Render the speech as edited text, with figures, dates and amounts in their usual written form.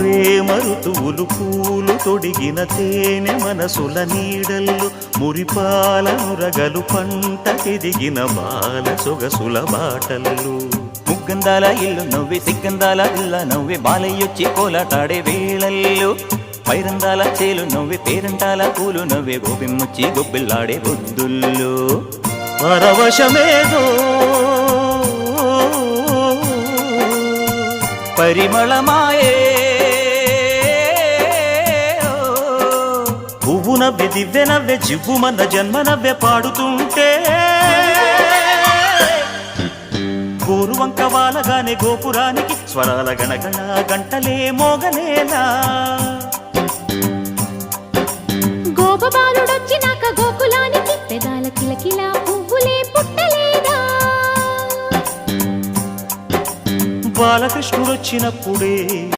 ప్రేమ ఋతువులు పూలు తొడిగిన తేనె మనసుల నీడల్లు మురిపాల నురగలు పంటకెదిగిన బాల సొగసుల బాటల్లు ముగ్గందాల ఇల్లు నవ్వి సిగ్గందాల ఇల్ల నవ్వి బాలయ్యొచ్చి కోలాటాడే వేళల్లో పైరందాల చేలు నవ్వి పేరంటాల పూలు నవ్వే గోపిమ్మొచ్చి గొబ్బిల్లాడే బొద్దుల్లో పరవశమేదో పరిమళమాయే పువ్వు నవ్వె దివ్వె నవ్వె జివ్వుమన్న జన్మ నవ్వె పాడుతుంటే గోరువంక వాలగానే గోపురానికి స్వరాల గణగణ గంటలే మోగనేలా గోపబాలుడొచ్చినాక గోకులానికి పెదాల కిలకిలా పువ్వులే పుట్టలేదా బాలకృష్ణుడొచ్చినప్పుడే